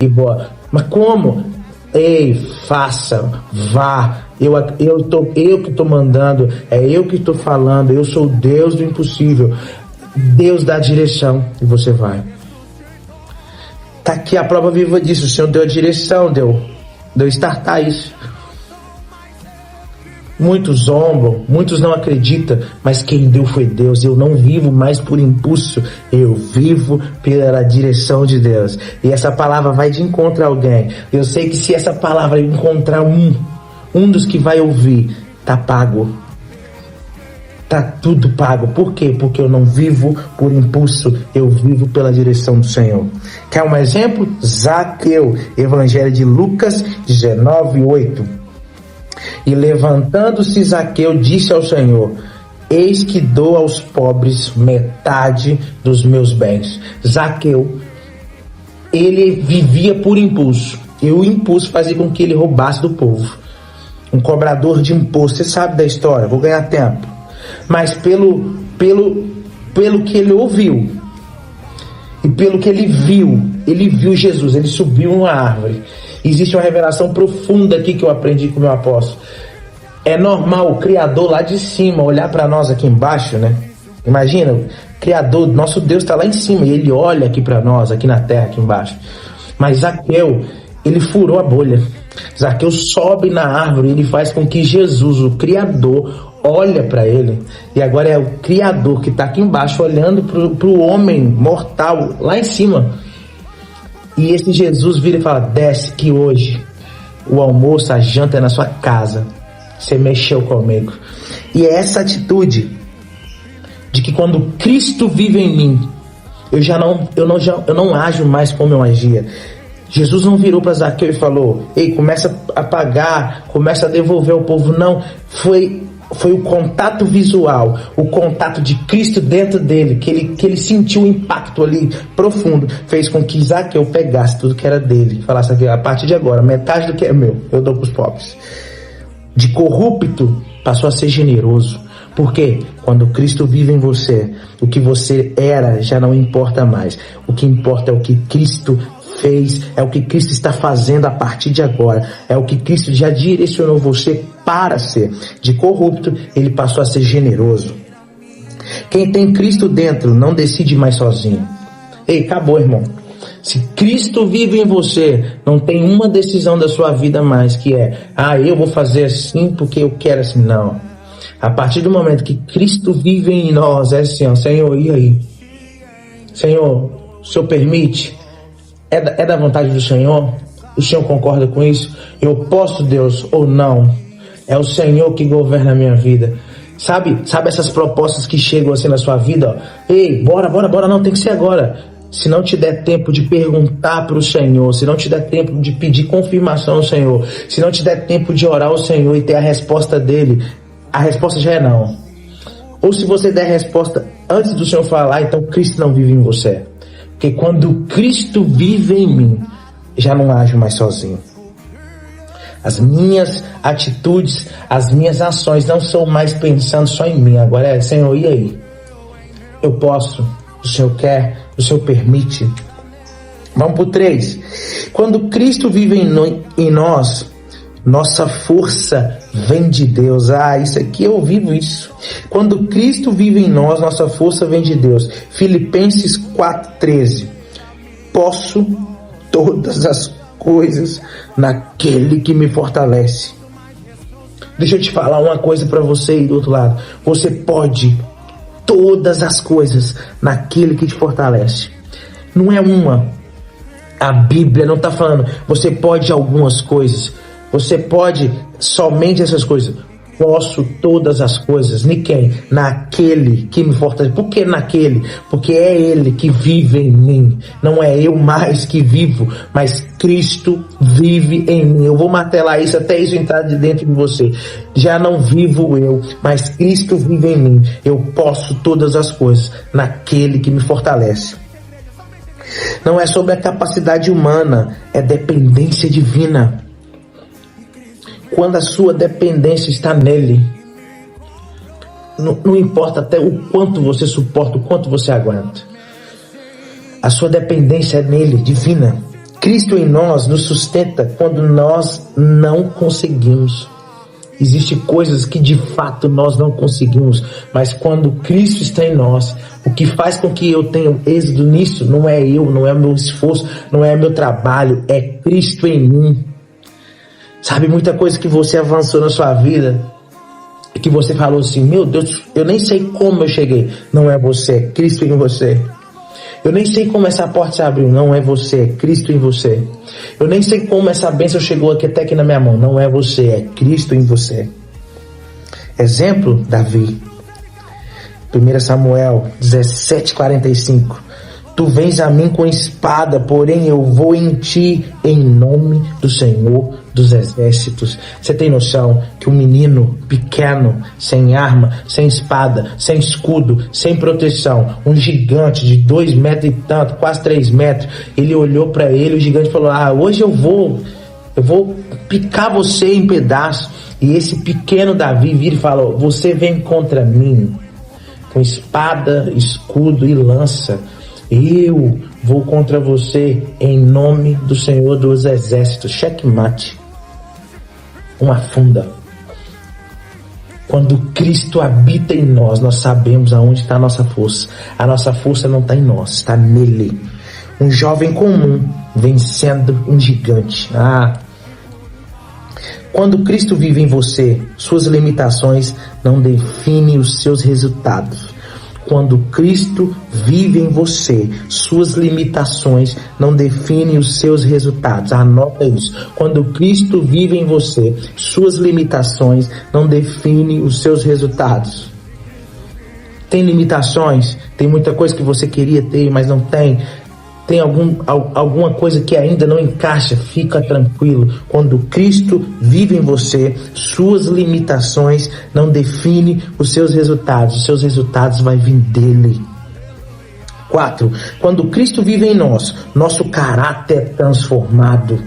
e boa. Mas como? Ei, faça, vá. Eu que estou mandando, é eu que estou falando. Eu sou o Deus do impossível. Deus dá a direção e você vai. Tá aqui a prova viva disso. O Senhor deu a direção, deu startar isso. Muitos zombam, muitos não acreditam, mas quem deu foi Deus. Eu não vivo mais por impulso, eu vivo pela direção de Deus. E essa palavra vai de encontro a alguém. Eu sei que se essa palavra encontrar um dos que vai ouvir, tá pago. Tá tudo pago. Por quê? Porque eu não vivo por impulso, eu vivo pela direção do Senhor. Quer um exemplo? Zaqueu, Evangelho de Lucas 19:8. E levantando-se Zaqueu, disse ao Senhor: eis que dou aos pobres metade dos meus bens. Zaqueu, ele vivia por impulso, e o impulso fazia com que ele roubasse do povo. Um cobrador de imposto, você sabe da história, vou ganhar tempo. Mas pelo que ele ouviu, e pelo que ele viu Jesus, ele subiu uma árvore. Existe uma revelação profunda aqui que eu aprendi com o meu apóstolo. É normal o Criador lá de cima olhar para nós aqui embaixo, né? Imagina, o Criador, nosso Deus está lá em cima e ele olha aqui para nós, aqui na terra, aqui embaixo. Mas Zaqueu, ele furou a bolha. Zaqueu sobe na árvore e ele faz com que Jesus, o Criador, olha para ele. E agora é o Criador que está aqui embaixo olhando para o homem mortal lá em cima. E esse Jesus vira e fala: desce que hoje o almoço, a janta é na sua casa. Você mexeu comigo. E é essa atitude de que quando Cristo vive em mim, eu não ajo mais como eu agia. Jesus não virou para Zaqueu e falou: ei, começa a pagar, começa a devolver ao povo. Não, foi o contato visual, o contato de Cristo dentro dele, que ele sentiu o impacto ali profundo, fez com que Zaqueu pegasse tudo que era dele, falasse aqui: a partir de agora, metade do que é meu, eu dou para os pobres. De corrupto, passou a ser generoso. Porque quando Cristo vive em você, o que você era já não importa mais. O que importa é o que Cristo fez, é o que Cristo está fazendo a partir de agora, é o que Cristo já direcionou você para ser. De corrupto, ele passou a ser generoso. Quem tem Cristo dentro não decide mais sozinho. Ei, acabou, irmão. Se Cristo vive em você, não tem uma decisão da sua vida mais que eu vou fazer assim porque eu quero assim. Não. A partir do momento que Cristo vive em nós, é assim, ó: Senhor, e aí? Senhor, o Senhor permite? É da vontade do Senhor? O Senhor concorda com isso? Eu posso, Deus, ou não? É o Senhor que governa a minha vida. Sabe essas propostas que chegam assim na sua vida? Ó? Ei, bora, não, tem que ser agora. Se não te der tempo de perguntar para o Senhor, se não te der tempo de pedir confirmação ao Senhor, se não te der tempo de orar ao Senhor e ter a resposta dele, a resposta já é não. Ou se você der a resposta antes do Senhor falar, então Cristo não vive em você. Porque quando Cristo vive em mim, já não ajo mais sozinho. As minhas atitudes, as minhas ações não são mais pensando só em mim. Agora é: Senhor, e aí? Eu posso, o Senhor quer, o Senhor permite. Vamos para o 3. Quando Cristo vive em nós, nossa força vem de Deus. Isso aqui eu vivo isso. Quando Cristo vive em nós, nossa força vem de Deus. Filipenses 4:13. Posso todas as coisas naquele que me fortalece. Deixa eu te falar uma coisa para você aí do outro lado. Você pode todas as coisas naquele que te fortalece. Não é uma. A Bíblia não está falando você pode algumas coisas. Você pode somente essas coisas. Posso todas as coisas. Em quem? Naquele que me fortalece. Por que naquele? Porque é Ele que vive em mim. Não é eu mais que vivo, mas Cristo vive em mim. Eu vou martelar isso até isso entrar de dentro de você. Já não vivo eu, mas Cristo vive em mim. Eu posso todas as coisas naquele que me fortalece. Não é sobre a capacidade humana, é dependência divina. Quando a sua dependência está nele, não importa até o quanto você suporta, o quanto você aguenta. A sua dependência é nele, divina. Cristo em nós nos sustenta quando nós não conseguimos. Existem coisas que de fato nós não conseguimos, mas quando Cristo está em nós, o que faz com que eu tenha êxito nisso não é eu, não é meu esforço, não é meu trabalho, é Cristo em mim. Sabe, muita coisa que você avançou na sua vida, que você falou assim, meu Deus, eu nem sei como eu cheguei. Não é você, é Cristo em você. Eu nem sei como essa porta se abriu. Não é você, é Cristo em você. Eu nem sei como essa bênção chegou aqui até aqui na minha mão. Não é você, é Cristo em você. Exemplo, Davi. 1 Samuel 17:45. Tu vens a mim com espada, porém eu vou em ti em nome do Senhor dos Exércitos. Você tem noção que um menino pequeno, sem arma, sem espada, sem escudo, sem proteção, um gigante de 2 metros e tanto, quase 3 metros, ele olhou para ele, o gigante falou, hoje eu vou picar você em pedaços. E esse pequeno Davi vira e falou, você vem contra mim com espada, escudo e lança. Eu vou contra você em nome do Senhor dos Exércitos. Checkmate. Uma funda. Quando Cristo habita em nós, nós sabemos aonde está a nossa força. A nossa força não está em nós, está nele. Um jovem comum vencendo um gigante. Quando Cristo vive em você, suas limitações não definem os seus resultados. Quando Cristo vive em você, suas limitações não definem os seus resultados. Anota isso. Quando Cristo vive em você, suas limitações não definem os seus resultados. Tem limitações? Tem muita coisa que você queria ter, mas não tem. Tem alguma coisa que ainda não encaixa? Fica tranquilo. Quando Cristo vive em você, suas limitações não definem os seus resultados. Os seus resultados vão vir dele. 4. Quando Cristo vive em nós, nosso caráter é transformado.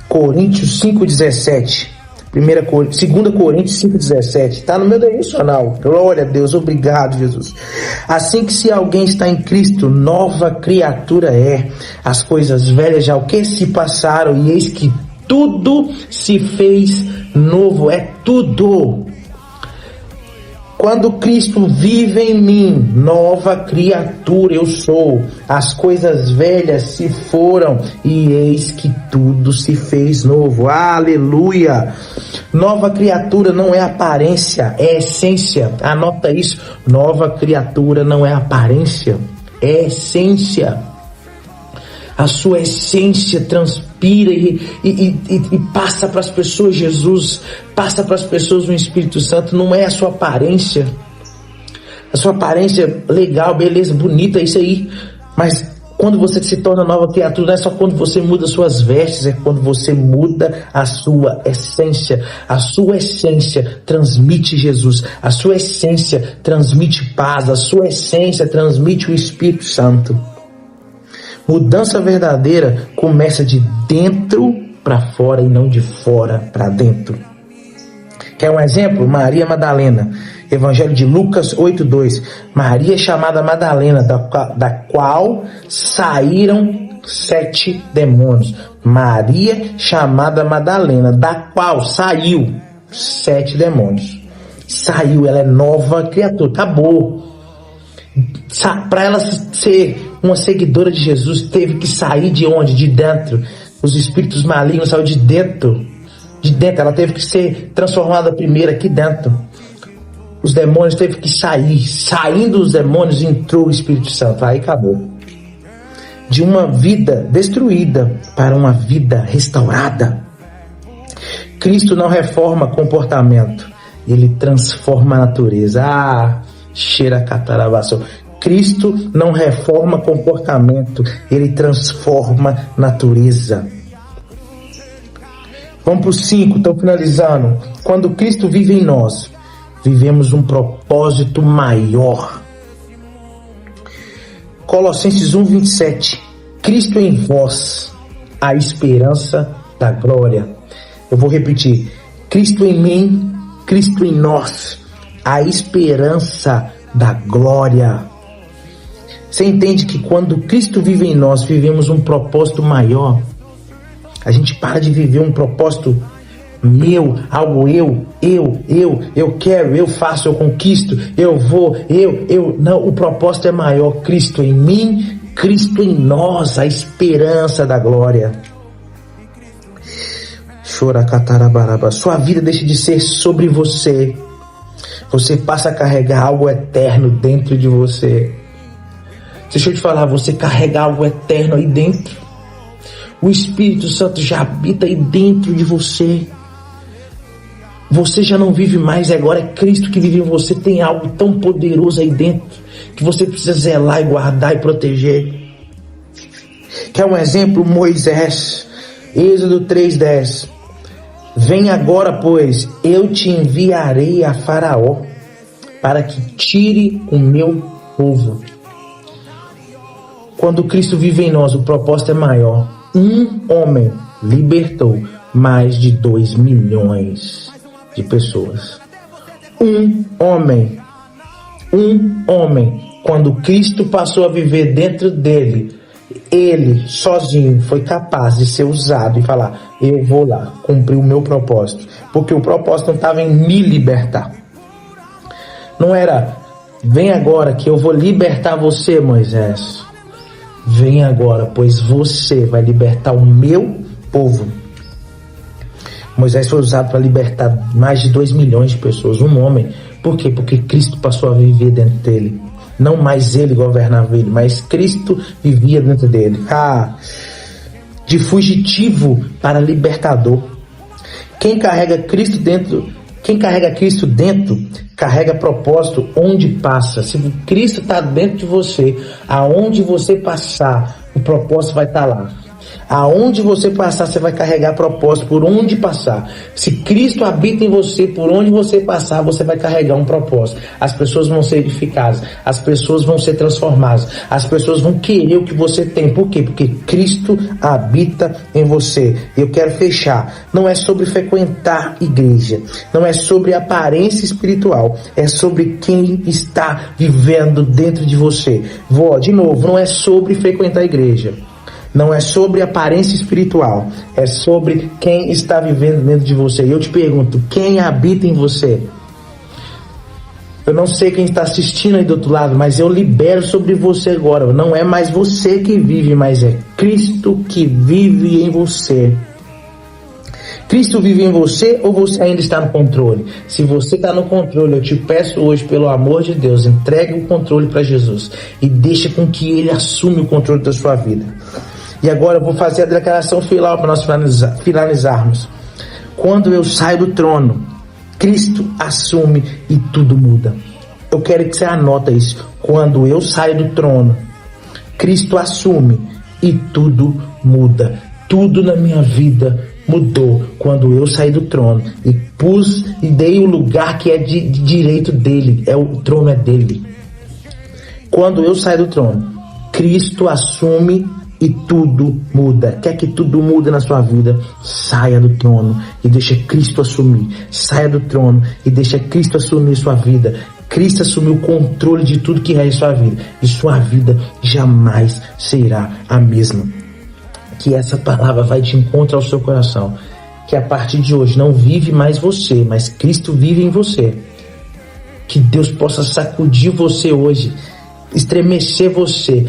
Coríntios 5:17. 2 Coríntios 5:17, está no meu devocional. Glória a Deus, obrigado, Jesus. Assim que se alguém está em Cristo, nova criatura é. As coisas velhas já o que se passaram, e eis que tudo se fez novo. É tudo. Quando Cristo vive em mim, nova criatura eu sou. As coisas velhas se foram e eis que tudo se fez novo. Aleluia! Nova criatura não é aparência, é essência. Anota isso. Nova criatura não é aparência, é essência. A sua essência transpira e passa para as pessoas Jesus, passa para as pessoas o Espírito Santo. Não é a sua aparência. A sua aparência legal, beleza, bonita, é isso aí. Mas quando você se torna nova criatura, não é só quando você muda suas vestes, é quando você muda a sua essência. A sua essência transmite Jesus. A sua essência transmite paz. A sua essência transmite o Espírito Santo. Mudança verdadeira começa de dentro para fora e não de fora para dentro. Quer um exemplo? Maria Madalena. Evangelho de Lucas 8:2. Maria chamada Madalena, da qual saíram 7 demônios. Maria chamada Madalena, da qual saiu 7 demônios. Saiu, ela é nova criatura. Acabou. Para ela ser uma seguidora de Jesus, teve que sair de onde? De dentro. Os espíritos malignos saíram de dentro. De dentro, ela teve que ser transformada primeiro aqui dentro. Os demônios teve que sair. Saindo os demônios, entrou o Espírito Santo. Aí acabou. De uma vida destruída para uma vida restaurada. Cristo não reforma comportamento, ele transforma a natureza. Cheira catarabaço. Cristo não reforma comportamento, ele transforma natureza. Vamos para o 5, estou finalizando. Quando Cristo vive em nós, vivemos um propósito maior. Colossenses 1:27. Cristo em vós, a esperança da glória. Eu vou repetir. Cristo em mim, Cristo em nós, a esperança da glória. Você entende que quando Cristo vive em nós, vivemos um propósito maior. A gente para de viver um propósito meu, algo eu quero, eu faço, eu conquisto, eu vou, não, o propósito é maior. Cristo em mim, Cristo em nós, a esperança da glória. Choracatarabaraba. Sua vida deixa de ser sobre você. Você passa a carregar algo eterno dentro de você. Deixa eu te falar, você carrega algo eterno aí dentro. O Espírito Santo já habita aí dentro de você. Você já não vive mais, agora é Cristo que vive em você. Tem algo tão poderoso aí dentro que você precisa zelar e guardar e proteger. Quer um exemplo? Moisés, Êxodo 3:10. Vem agora, pois, eu te enviarei a Faraó para que tire o meu povo. Quando Cristo vive em nós, o propósito é maior. Um homem libertou mais de 2 milhões de pessoas. Um homem. Quando Cristo passou a viver dentro dele, ele sozinho foi capaz de ser usado e falar: eu vou lá cumprir o meu propósito. Porque o propósito não estava em me libertar. Não era: vem agora que eu vou libertar você, Moisés. Vem agora, pois você vai libertar o meu povo. Moisés foi usado para libertar mais de 2 milhões de pessoas, um homem. Por quê? Porque Cristo passou a viver dentro dele. Não mais ele governava ele, mas Cristo vivia dentro dele. De fugitivo para libertador. Quem carrega Cristo dentro, carrega propósito onde passa. Se Cristo está dentro de você, aonde você passar, o propósito vai estar lá. Aonde você passar, você vai carregar propósito por onde passar. Se Cristo habita em você, por onde você passar, você vai carregar um propósito. As pessoas vão ser edificadas, as pessoas vão ser transformadas, as pessoas vão querer o que você tem. Por quê? Porque Cristo habita em você. Eu quero fechar. Não é sobre frequentar igreja, não é sobre aparência espiritual, é sobre quem está vivendo dentro de você. De novo, não é sobre frequentar a igreja. Não é sobre aparência espiritual, é sobre quem está vivendo dentro de você. E eu te pergunto, quem habita em você? Eu não sei quem está assistindo aí do outro lado, mas eu libero sobre você agora. Não é mais você que vive, mas é Cristo que vive em você. Cristo vive em você ou você ainda está no controle? Se você está no controle, eu te peço hoje, pelo amor de Deus, entregue o controle para Jesus e deixa com que Ele assuma o controle da sua vida. E agora eu vou fazer a declaração final para nós finalizarmos. Quando eu saio do trono, Cristo assume e tudo muda. Eu quero que você anota isso. Quando eu saio do trono, Cristo assume e tudo muda. Tudo na minha vida mudou quando eu saí do trono e dei o lugar que é de direito dele. O trono é dele. Quando eu saio do trono, Cristo assume e tudo muda. Quer que tudo mude na sua vida? Saia do trono e deixa Cristo assumir. Saia do trono e deixa Cristo assumir sua vida. Cristo assumiu o controle de tudo que rege sua vida. E sua vida jamais será a mesma. Que essa palavra vai de encontro ao seu coração. Que a partir de hoje não vive mais você, mas Cristo vive em você. Que Deus possa sacudir você hoje, estremecer você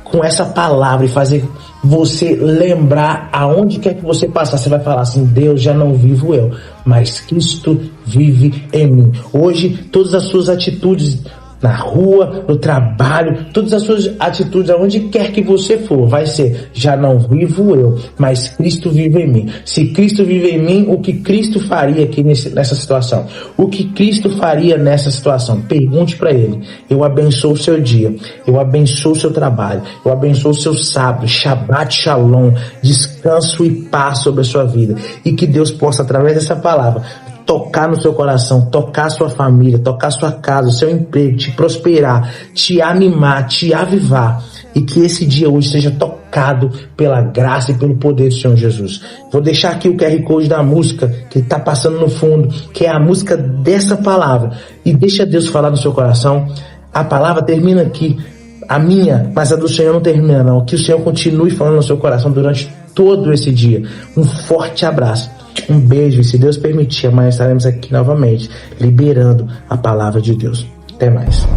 com essa palavra e fazer você lembrar aonde quer que você passar. Você vai falar assim: Deus, já não vivo eu, mas Cristo vive em mim. Hoje, todas as suas atitudes na rua, no trabalho, todas as suas atitudes, aonde quer que você for, vai ser: já não vivo eu, mas Cristo vive em mim. Se Cristo vive em mim, o que Cristo faria aqui nessa situação? O que Cristo faria nessa situação? Pergunte para Ele. Eu abençoo o seu dia, eu abençoo o seu trabalho, eu abençoo o seu sábado, Shabbat Shalom, descanso e paz sobre a sua vida. E que Deus possa, através dessa palavra, tocar no seu coração, tocar a sua família, tocar a sua casa, o seu emprego, te prosperar, te animar, te avivar. E que esse dia hoje seja tocado pela graça e pelo poder do Senhor Jesus. Vou deixar aqui o QR Code da música que está passando no fundo, que é a música dessa palavra. E deixa Deus falar no seu coração. A palavra termina aqui. A minha, mas a do Senhor não termina não. Que o Senhor continue falando no seu coração durante todo esse dia. Um forte abraço, um beijo, e se Deus permitir, amanhã estaremos aqui novamente, liberando a palavra de Deus. Até mais.